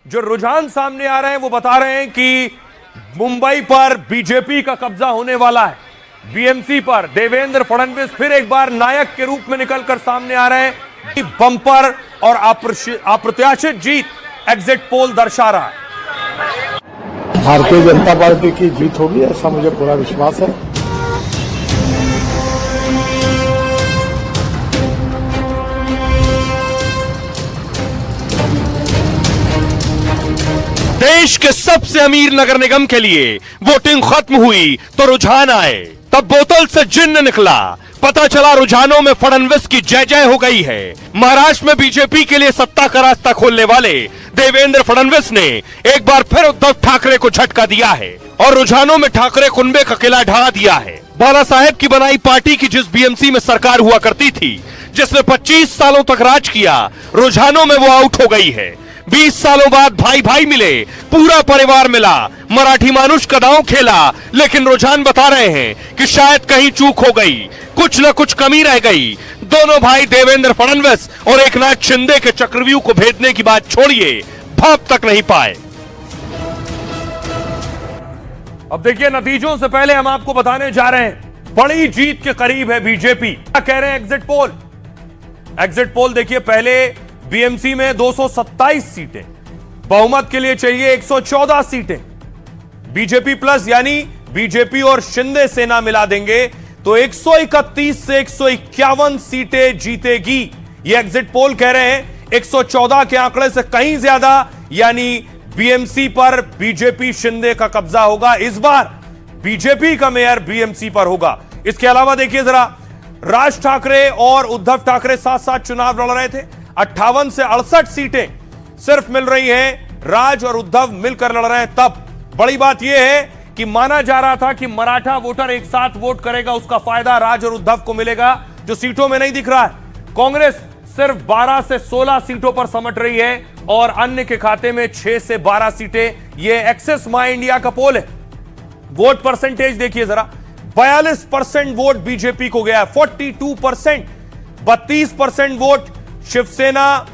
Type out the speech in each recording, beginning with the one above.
जो रुझान सामने आ रहे हैं वो बता रहे हैं कि मुंबई पर बीजेपी का कब्जा होने वाला है। बीएमसी पर देवेंद्र फडणवीस फिर एक बार नायक के रूप में निकलकर सामने आ रहे हैं। बंपर और अप्रत्याशित जीत एग्जिट पोल दर्शा रहा है। भारतीय जनता पार्टी की जीत होगी, ऐसा मुझे पूरा विश्वास है। देश के सबसे अमीर नगर निगम के लिए वोटिंग खत्म हुई तो रुझान आए, तब बोतल से जिन्न निकला। पता चला रुझानों में फडणवीस की जय जय हो गई है। महाराष्ट्र में बीजेपी के लिए सत्ता का रास्ता खोलने वाले देवेंद्र फडणवीस ने एक बार फिर उद्धव ठाकरे को झटका दिया है और रुझानों में ठाकरे कुनबे का किला ढा दिया है। बाला साहेब की बनाई पार्टी की जिस बीएमसी में सरकार हुआ करती थी, जिसने 25 सालों तक राज किया, रुझानों में वो आउट हो गई है। 20 सालों बाद भाई भाई मिले, पूरा परिवार मिला, मराठी मानुष का दांव खेला, लेकिन रुझान बता रहे हैं कि शायद कहीं चूक हो गई, कुछ न कुछ कमी रह गई। दोनों भाई देवेंद्र फडणवीस और एकनाथ शिंदे के चक्रव्यूह को भेदने की बात छोड़िए, भाप तक नहीं पाए। अब देखिए, नतीजों से पहले हम आपको बताने जा रहे हैं, बड़ी जीत के करीब है बीजेपी। क्या कह रहे हैं एग्जिट पोल? एग्जिट पोल देखिए, पहले बीएमसी में 227 सीटें, बहुमत के लिए चाहिए 114 सीटें। बीजेपी प्लस यानी बीजेपी और शिंदे सेना मिला देंगे तो 131 से 151 सीटें जीतेगी। ये एग्जिट पोल कह रहे हैं 114 के आंकड़े से कहीं ज्यादा, यानी बीएमसी पर बीजेपी शिंदे का कब्जा होगा। इस बार बीजेपी का मेयर बीएमसी पर होगा। इसके अलावा देखिए जरा, राज ठाकरे और उद्धव ठाकरे साथ साथ चुनाव लड़ रहे थे। 58 से 68 सीटें सिर्फ मिल रही हैं, राज और उद्धव मिलकर लड़ रहे हैं। तब बड़ी बात यह है कि माना जा रहा था कि मराठा वोटर एक साथ वोट करेगा, उसका फायदा राज और उद्धव को मिलेगा, जो सीटों में नहीं दिख रहा है। कांग्रेस सिर्फ 12 से 16 सीटों पर समट रही है और अन्य के खाते में 6 से 12 सीटें। यह एक्सेस माई इंडिया का पोल है। वोट परसेंटेज देखिए जरा, 42% वोट बीजेपी को गया है, 42%, 32% वोट शिवसेना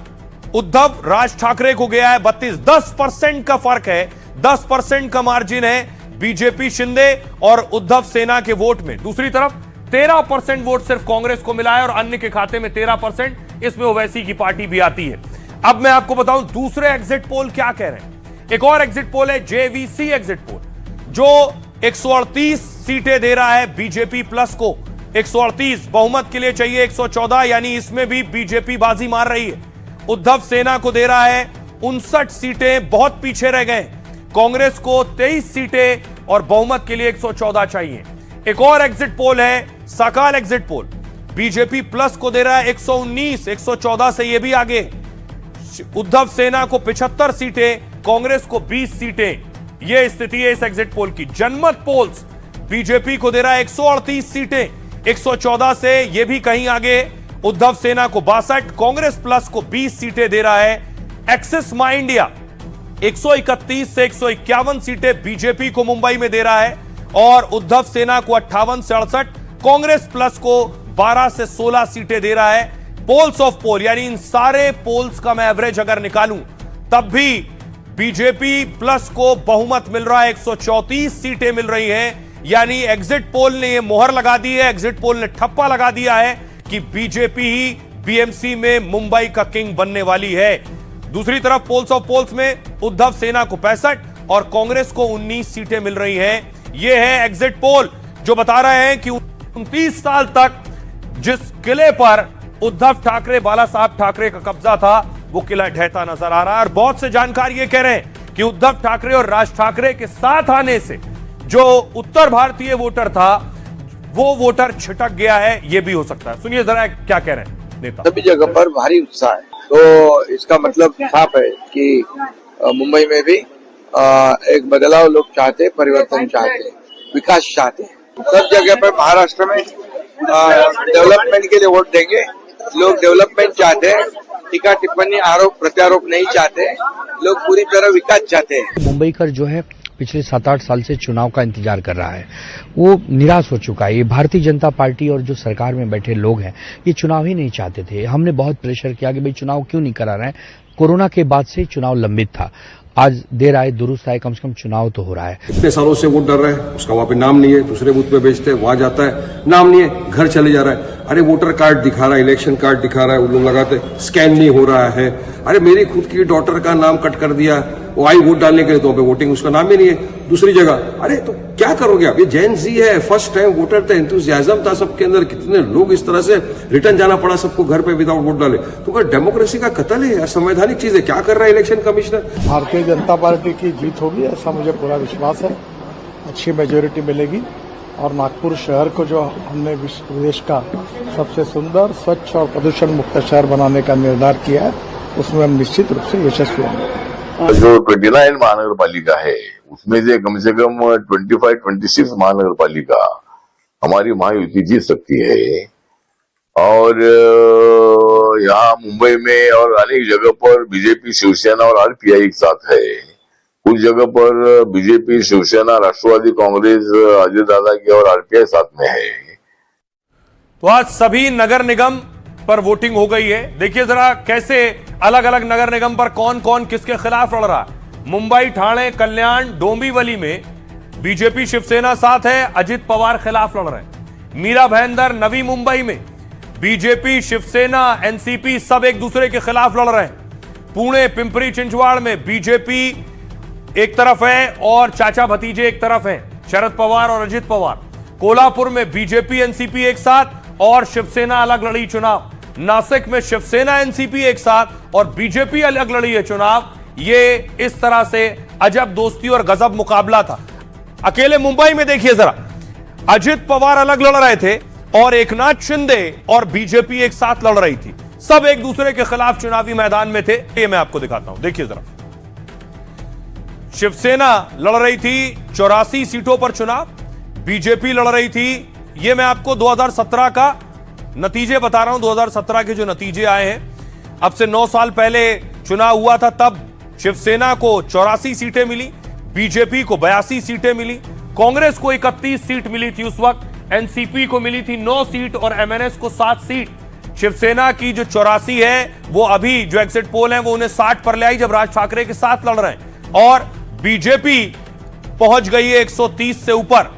उद्धव राज ठाकरे को गया है, 10% का फर्क है, 10% का मार्जिन है बीजेपी शिंदे और उद्धव सेना के वोट में। दूसरी तरफ 13% वोट सिर्फ कांग्रेस को मिला है और अन्य के खाते में 13%, इसमें ओवैसी की पार्टी भी आती है। अब मैं आपको बताऊं दूसरे एग्जिट पोल क्या कह रहे हैं। एक और एग्जिट पोल है जेवीसी एग्जिट पोल, जो 138 सीटें दे रहा है बीजेपी प्लस को। 138, बहुमत के लिए चाहिए 114, यानी इसमें भी बीजेपी बाजी मार रही है। उद्धव सेना को दे रहा है 59 सीटें, बहुत पीछे रह गए। कांग्रेस को 23 सीटें और बहुमत के लिए 114 चाहिए। एक और एग्जिट पोल है सकाल एग्जिट पोल, बीजेपी प्लस को दे रहा है 119, 114 से यह भी आगे। उद्धव सेना को 75 सीटें, कांग्रेस को 20 सीटें। यह स्थिति है इस एग्जिट पोल की। जनमत पोल्स बीजेपी को दे रहा है 138 सीटें, 114 से यह भी कहीं आगे। उद्धव सेना को 62, कांग्रेस प्लस को 20 सीटें दे रहा है। एक्सिस माई इंडिया 131 से 151 सीटें बीजेपी को मुंबई में दे रहा है और उद्धव सेना को 58 से 68, कांग्रेस प्लस को 12 से 16 सीटें दे रहा है। पोल्स ऑफ पोल, यानी इन सारे पोल्स का मैं एवरेज अगर निकालूं तब भी बीजेपी प्लस को बहुमत मिल रहा है, 134 सीटें मिल रही हैं। यानी एग्जिट पोल ने यह मोहर लगा दी है, एग्जिट पोल ने ठप्पा लगा दिया है कि बीजेपी ही बीएमसी में मुंबई का किंग बनने वाली है। दूसरी तरफ पोल्स ऑफ पोल्स में उद्धव सेना को 65 और कांग्रेस को 19 सीटें मिल रही हैं। यह है एग्जिट पोल जो बता रहे हैं कि 29 साल तक जिस किले पर उद्धव ठाकरे, बाला साहब ठाकरे का कब्जा था, वो किला ढहता नजर आ रहा है। और बहुत से जानकार ये कह रहे हैं कि उद्धव ठाकरे और राज ठाकरे के साथ आने से जो उत्तर भारतीय वोटर था वो वोटर छिटक गया है, ये भी हो सकता है। सुनिए जरा क्या कह रहे हैं नेता। सभी जगह पर भारी उत्साह है, तो इसका मतलब साफ है कि मुंबई में भी एक बदलाव लोग चाहते, परिवर्तन चाहते, विकास चाहते। सब जगह पर महाराष्ट्र में डेवलपमेंट के लिए वोट देंगे। लोग डेवलपमेंट चाहते हैं, टीका टिप्पणी, आरोप प्रत्यारोप नहीं चाहते। लोग पूरी तरह विकास चाहते हैं। मुंबई कर जो है पिछले 7-8 साल से चुनाव का इंतजार कर रहा है, वो निराश हो चुका है। ये भारतीय जनता पार्टी और जो सरकार में बैठे लोग हैं, ये चुनाव ही नहीं चाहते थे। हमने बहुत प्रेशर किया कि भाई चुनाव क्यों नहीं करा रहे हैं। कोरोना के बाद से चुनाव लंबित था। आज देर आए दुरुस्त आए, कम से कम चुनाव तो हो रहा है। इतने सालों से वोट डर रहा है, उसका वहां पे नाम नहीं है, दूसरे बूथ पे बेचते हैं, वहां जाता है, नाम नहीं है, घर चले जा रहा है। अरे वोटर कार्ड दिखा रहा है, इलेक्शन कार्ड दिखा रहा है, वो लोग लगाते, स्कैन नहीं हो रहा है। अरे मेरी खुद की डॉटर का नाम कट कर दिया, वो आई वोट डालने के लिए, तो वोटिंग उसका नाम ही नहीं है। दूसरी जगह अरे तो क्या करोगे आप? ये जेन जी है, फर्स्ट टाइम वोटर थे, एंथुसियाज्म था सबके अंदर, कितने लोग इस तरह से रिटर्न जाना पड़ा सबको घर पे विदाउट वोट डाले। तो क्या डेमोक्रेसी का कत्ल है, असंवैधानिक चीज है? क्या कर रहा है election commissioner? Bharatiya Janata party की जीत होगी ऐसा मुझे पूरा विश्वास है। अच्छी मेजोरिटी मिलेगी और नागपुर शहर को जो हमने देश का सबसे सुंदर, स्वच्छ और प्रदूषण मुक्त शहर बनाने का निर्धार किया है, उसमें हम निश्चित रूप से यशस्वी होंगे। जो 29 महानगर पालिका है उसमें से कम 25-26 महानगर पालिका हमारी महायुति जीत सकती है। और यहाँ मुंबई में और अनेक जगह पर बीजेपी, शिवसेना और आरपीआई एक साथ है। कुछ जगह पर बीजेपी, शिवसेना, राष्ट्रवादी कांग्रेस, अजय दादा की और आरपीआई साथ में है। तो आज सभी नगर निगम पर वोटिंग हो गई है। देखिए जरा कैसे अलग अलग नगर निगम पर कौन कौन किसके खिलाफ लड़ रहा है। मुंबई, ठाणे, कल्याण, डोंबिवली में बीजेपी, शिवसेना साथ है, अजित पवार खिलाफ लड़ रहे हैं। मीरा भाईंदर, नवी मुंबई में बीजेपी, शिवसेना, एनसीपी सब एक दूसरे के खिलाफ लड़ रहे हैं। पुणे, पिंपरी चिंचवाड़ में बीजेपी एक तरफ है और चाचा भतीजे एक तरफ हैं, शरद पवार और अजित पवार। कोल्हापुर में बीजेपी, एनसीपी एक साथ और शिवसेना अलग लड़ी चुनाव। नासिक में शिवसेना, एनसीपी एक साथ और बीजेपी अलग लड़ी है चुनाव। ये इस तरह से अजब दोस्ती और गजब मुकाबला था। अकेले मुंबई में देखिए जरा, अजित पवार अलग लड़ रहे थे और एकनाथ शिंदे और बीजेपी एक साथ लड़ रही थी। सब एक दूसरे के खिलाफ चुनावी मैदान में थे। ये मैं आपको दिखाता हूं, देखिए जरा। शिवसेना लड़ रही थी 84 सीटों पर चुनाव, बीजेपी लड़ रही थी, ये मैं आपको 2017 का नतीजे बता रहा हूं। 2017 के जो नतीजे आए हैं, अब से 9 साल पहले चुनाव हुआ था, तब शिवसेना को 84 सीटें मिली, बीजेपी को 82 सीटें मिली, कांग्रेस को 31 सीट मिली थी उस वक्त, एनसीपी को मिली थी 9 सीट और एमएनएस को 7 सीट। शिवसेना की जो 84 है वो अभी जो एग्जिट पोल है वो उन्हें 60 पर ले आई जब राज ठाकरे के साथ लड़ रहे हैं, और बीजेपी पहुंच गई है 130 से ऊपर।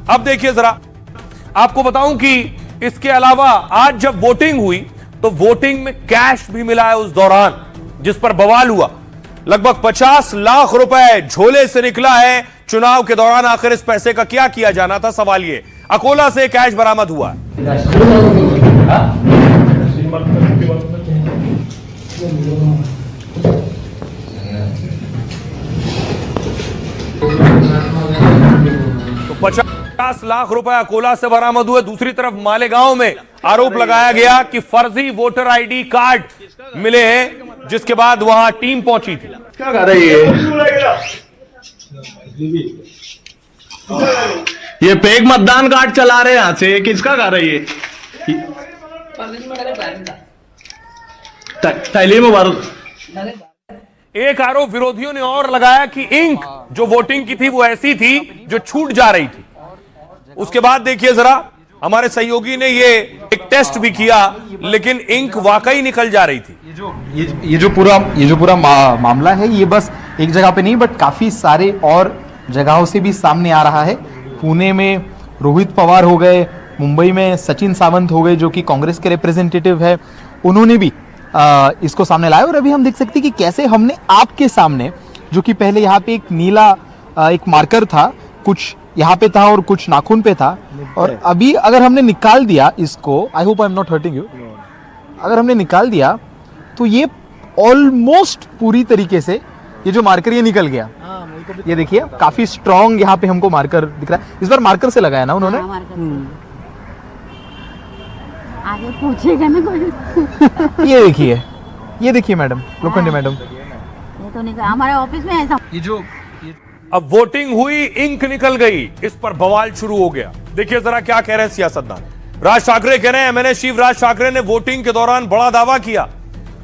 अब देखिए जरा, आपको बताऊं कि इसके अलावा आज जब वोटिंग हुई तो वोटिंग में कैश भी मिला है उस दौरान, जिस पर बवाल हुआ। लगभग 50 लाख रुपए झोले से निकला है चुनाव के दौरान। आखिर इस पैसे का क्या किया जाना था, सवाल ये। अकोला से कैश बरामद हुआ है। तो 50 लाख रुपए अकोला से बरामद हुए। दूसरी तरफ मालेगांव में आरोप लगाया गया कि फर्जी वोटर आईडी कार्ड मिले हैं, जिसके बाद वहां टीम पहुंची थी। क्या कर रही है ये? फेक मतदान कार्ड चला रहे हैं यहाँ से, किसका कर रही है? थैली में भर। एक आरोप विरोधियों ने और लगाया कि इंक जो वोटिंग की थी वो ऐसी थी जो छूट जा रही थी। उसके बाद देखिए जरा, हमारे सहयोगी ने ये एक टेस्ट भी किया, लेकिन इंक वाकई निकल जा रही थी। ये जो पूरा मामला है, ये बस एक जगह पे नहीं बट काफी सारे और जगहों से भी सामने आ रहा है। पुणे में रोहित पवार हो गए, मुंबई में सचिन सावंत हो गए जो कि कांग्रेस के रिप्रेजेंटेटिव है, उन्होंने भी इसको सामने लाया। और अभी हम देख सकते हैं कि कैसे हमने आपके सामने, जो कि पहले यहाँ पे एक नीला एक मार्कर था, कुछ यहाँ पे था और कुछ नाखून पे था, और अभी अगर हमने निकाल दिया इसको, I hope I am not hurting you, अगर हमने निकाल दिया तो ये ऑलमोस्ट पूरी तरीके से ये जो मार्कर ये निकल गया। ये देखिए काफी स्ट्रॉन्ग यहाँ पे हमको मार्कर दिख रहा है। इस बार मार्कर से लगाया ना उन्होंने? आगे पूछेगा ना कोई। ये देखिए मैडम, लोखंडे मैडम, ये तो नहीं, हमारे ऑफिस में ऐसा। ये जो अब वोटिंग हुई, इंक निकल गई, इस पर बवाल शुरू हो गया। देखिए जरा क्या कह रहे हैं सियासतदान। राज ठाकरे कह रहे हैं, एमएनएस चीफ राज ठाकरे ने वोटिंग के दौरान बड़ा दावा किया,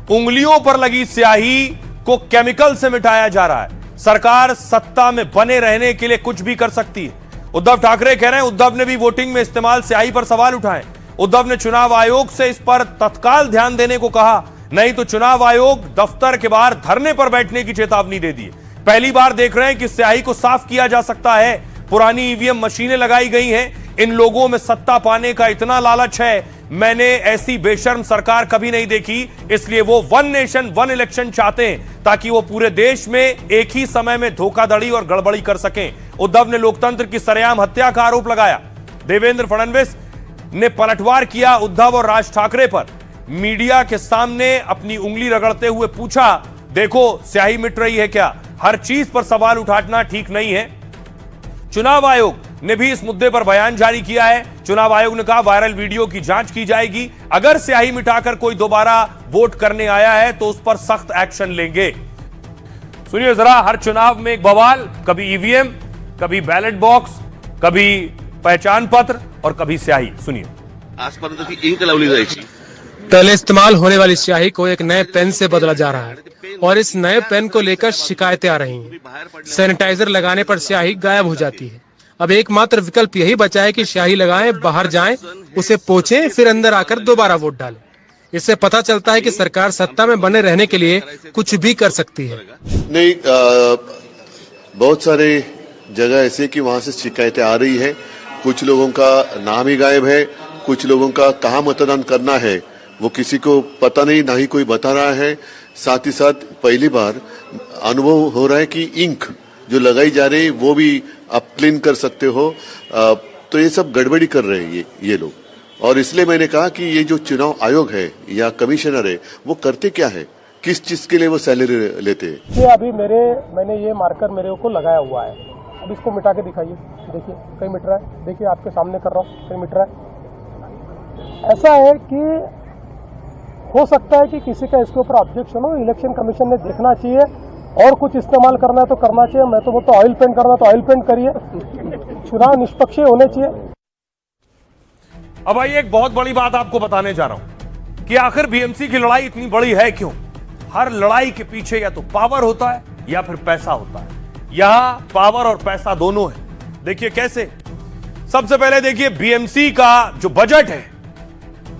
उंगलियों पर लगी स्याही को केमिकल से मिटाया जा रहा है, सरकार सत्ता में बने रहने के लिए कुछ भी कर सकती है। उद्धव ठाकरे कह रहे हैं, उद्धव ने भी वोटिंग में इस्तेमाल स्याही पर सवाल उठाए। उद्धव ने चुनाव आयोग से इस पर तत्काल ध्यान देने को कहा, नहीं तो चुनाव आयोग दफ्तर के बाहर धरने पर बैठने की चेतावनी दे दी है। पहली बार देख रहे हैं कि स्याही को साफ किया जा सकता है। पुरानी ईवीएम मशीनें लगाई गई हैं। इन लोगों में सत्ता पाने का इतना लालच है, मैंने ऐसी बेशर्म सरकार कभी नहीं देखी। इसलिए वो वन नेशन वन इलेक्शन चाहते हैं ताकि वो पूरे देश में एक ही समय में धोखाधड़ी और गड़बड़ी कर सकें। उद्धव ने लोकतंत्र की सरेआम हत्या का आरोप लगाया। देवेंद्र फडणवीस ने पलटवार किया उद्धव और राज ठाकरे पर। मीडिया के सामने अपनी उंगली रगड़ते हुए पूछा, देखो स्याही मिट रही है क्या? हर चीज पर सवाल उठाना ठीक नहीं है। चुनाव आयोग ने भी इस मुद्दे पर बयान जारी किया है। चुनाव आयोग ने कहा वायरल वीडियो की जांच की जाएगी। अगर स्याही मिटाकर कोई दोबारा वोट करने आया है तो उस पर सख्त एक्शन लेंगे। सुनिए जरा, हर चुनाव में एक बवाल, कभी ईवीएम, कभी बैलेट बॉक्स, कभी पहचान पत्र और कभी स्याही। सुनिए। आजपर्यंत ती इंक लावली जायची, पहले इस्तेमाल होने वाली स्याही को एक नए पेन से बदला जा रहा है और इस नए पेन को लेकर शिकायतें आ रही हैं। सैनिटाइजर लगाने पर स्याही गायब हो जाती है। अब एकमात्र विकल्प यही बचा है कि स्याही लगाएं, बाहर जाएं, उसे पोंछें, फिर अंदर आकर दोबारा वोट डालें। इससे पता चलता है कि सरकार सत्ता में बने रहने के लिए कुछ भी कर सकती है। नहीं, बहुत सारे जगह ऐसे कि वहां से शिकायतें आ रही है। कुछ लोगों का नाम ही गायब है, कुछ लोगों का कहाँ मतदान करना है वो किसी को पता नहीं, ना ही कोई बता रहा है। साथ ही साथ पहली बार अनुभव हो रहा है कि इंक जो लगाई जा रही है वो भी आप क्लीन कर सकते हो। तो ये सब गड़बड़ी कर रहे हैं ये लोग। और इसलिए मैंने कहा कि ये जो चुनाव आयोग है या कमिश्नर है वो करते क्या है, किस चीज के लिए वो सैलरी लेते हैं। ये अभी मैंने ये मार्कर मेरे को लगाया हुआ है। अब इसको मिटा के दिखाइए, देखिए कहीं मिट रहा है। देखिए आपके सामने कर रहा हूँ, कहीं मिट रहा है। ऐसा है कि हो सकता है कि किसी का इसके ऊपर ऑब्जेक्शन हो। इलेक्शन कमीशन ने देखना चाहिए, और कुछ इस्तेमाल करना है तो करना चाहिए। मैं तो बोलता ऑयल पेंट करना तो ऑयल पेंट करिए। चुनाव निष्पक्ष होने चाहिए। अब आइए एक बहुत बड़ी बात आपको बताने जा रहा हूं कि आखिर बीएमसी की लड़ाई इतनी बड़ी है क्यों। हर लड़ाई के पीछे या तो पावर होता है या फिर पैसा होता है। यहां पावर और पैसा दोनों है। देखिए कैसे। सबसे पहले देखिए बीएमसी का जो बजट है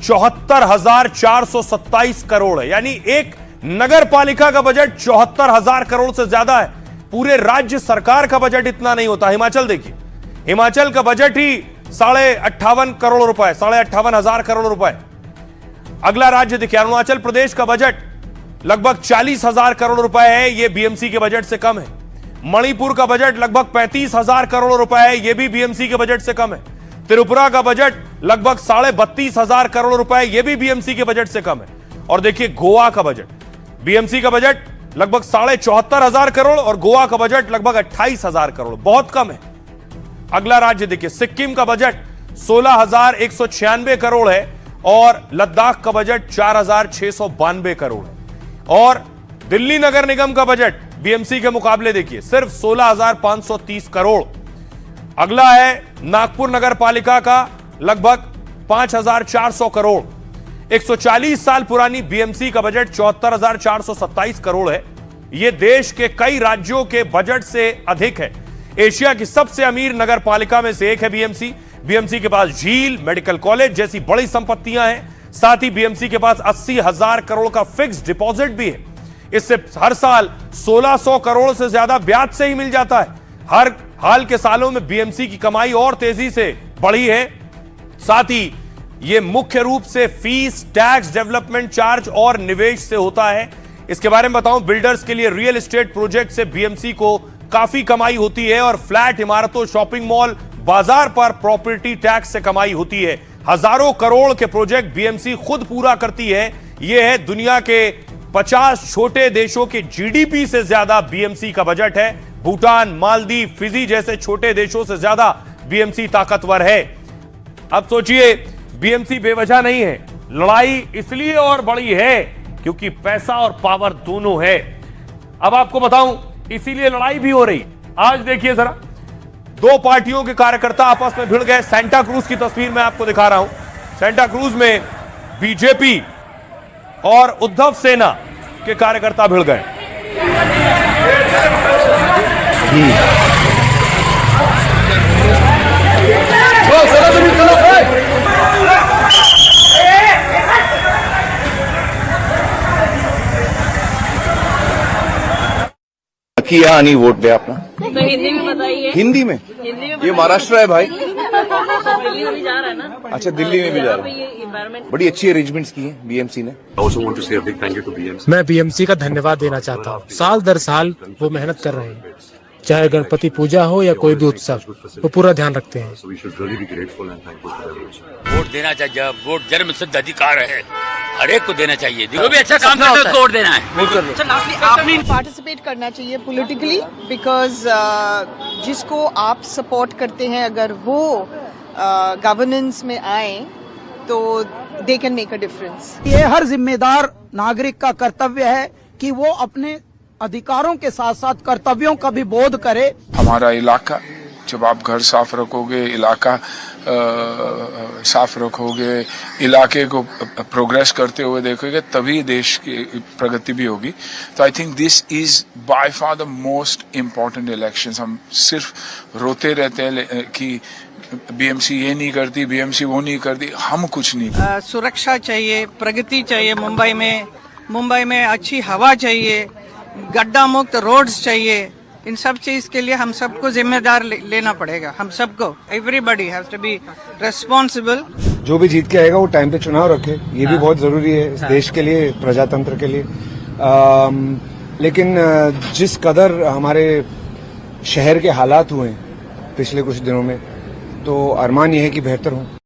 74,427 करोड़ है। यानी एक नगर पालिका का बजट 74,000 करोड़ से ज्यादा है। पूरे राज्य सरकार का बजट इतना नहीं होता। हिमाचल देखिए, हिमाचल का बजट ही 58.5 करोड़ रुपए, 58,500 करोड़ रुपए। अगला राज्य देखिए अरुणाचल प्रदेश का बजट लगभग 40,000 करोड़ रुपए है। यह बीएमसी के बजट से कम है। मणिपुर का बजट लगभग 35,000 करोड़ रुपए है। यह भी बीएमसी के बजट से कम है। त्रिपुरा का बजट लगभग 32,500 करोड़ रुपए, यह भी बीएमसी के बजट से कम है। और देखिए गोवा का बजट, बीएमसी का बजट लगभग 74,500 करोड़ और गोवा का बजट लगभग 28,000 करोड़, बहुत कम है। अगला राज्य देखिए सिक्किम का बजट 16,196 करोड़ है और लद्दाख का बजट 4,692 करोड़ है। और दिल्ली नगर निगम का बजट बीएमसी के मुकाबले देखिए सिर्फ 16,530 करोड़। अगला है नागपुर नगर पालिका का लगभग 5,400 करोड़। 140 साल पुरानी बीएमसी का बजट 74,427 करोड़ है। यह देश के कई राज्यों के बजट से अधिक है। एशिया की सबसे अमीर नगर पालिका में से एक है बीएमसी। बीएमसी के पास झील, मेडिकल कॉलेज जैसी बड़ी संपत्तियां हैं। साथ ही बीएमसी के पास 80,000 करोड़ का फिक्स्ड डिपॉजिट भी है। इससे हर साल 1,600 करोड़ से ज्यादा ब्याज से ही मिल जाता है। हर हाल के सालों में बीएमसी की कमाई और तेजी से बढ़ी है। साथ ही यह मुख्य रूप से फीस, टैक्स, डेवलपमेंट चार्ज और निवेश से होता है। इसके बारे में बताऊं, बिल्डर्स के लिए रियल एस्टेट प्रोजेक्ट से बीएमसी को काफी कमाई होती है और फ्लैट, इमारतों, शॉपिंग मॉल, बाजार पर प्रॉपर्टी टैक्स से कमाई होती है। हजारों करोड़ के प्रोजेक्ट बीएमसी खुद पूरा करती है। यह है दुनिया के 50 छोटे देशों के जीडीपी से ज्यादा बीएमसी का बजट है। भूटान, मालदीव, फिजी जैसे छोटे देशों से ज्यादा बीएमसी ताकतवर है। अब सोचिए, बीएमसी बेवजह नहीं है। लड़ाई इसलिए और बड़ी है क्योंकि पैसा और पावर दोनों है। अब आपको बताऊं, इसीलिए लड़ाई भी हो रही। आज देखिए जरा, दो पार्टियों के कार्यकर्ता आपस में भिड़ गए। सेंटा क्रूज की तस्वीर मैं आपको दिखा रहा हूं। सेंटा क्रूज में बीजेपी और उद्धव सेना के कार्यकर्ता भिड़ गए। की यहाँ आनी वोट दे अपना। तो हिंदी में बताइए। हिंदी में? हिंदी में ये महाराष्ट्र है भाई। दिल्ली में भी जा रहा है ना। अच्छा, दिल्ली में भी जा रहा है। बड़ी अच्छी अरेंजमेंट्स की है बीएमसी ने। मैं बीएमसी का धन्यवाद देना चाहता हूँ। साल दर साल वो मेहनत कर रहे हैं, चाहे गणपति पूजा हो या कोई भी उत्सव, वो पूरा ध्यान रखते हैं। वोट देना चाहिए, वोट जन्म सिद्ध अधिकार है, हर एक को देना चाहिए। जो भी अच्छा काम करता है उसको वोट देना है। आपने पार्टिसिपेट करना चाहिए पॉलिटिकली, बिकॉज जिसको आप सपोर्ट करते हैं अगर वो गवर्नेंस में आए तो they can make a difference. ये हर जिम्मेदार नागरिक का कर्तव्य है कि वो अपने अधिकारों के साथ साथ कर्तव्यों का भी बोध करे। हमारा इलाका, जब आप घर साफ रखोगे, इलाका साफ रखोगे, इलाके को प्रोग्रेस करते हुए देखोगे, तभी देश की प्रगति भी होगी। तो I think this is by far the most important elections. हम सिर्फ रोते रहते हैं कि बीएमसी ये नहीं करती, बीएमसी वो नहीं करती, हम कुछ नहीं। सुरक्षा चाहिए, प्रगति चाहिए मुंबई में अच्छी हवा चाहिए, गड्ढा मुक्त रोड्स चाहिए। इन सब चीज के लिए हम सबको जिम्मेदार लेना पड़ेगा। हम सबको, everybody has to be responsible. जो भी जीत के आएगा वो टाइम पे चुनाव रखे, ये भी बहुत जरूरी है इस देश के लिए, प्रजातंत्र के लिए। लेकिन जिस कदर हमारे शहर के हालात हुए पिछले कुछ दिनों में, तो अरमान ये है कि बेहतर हो।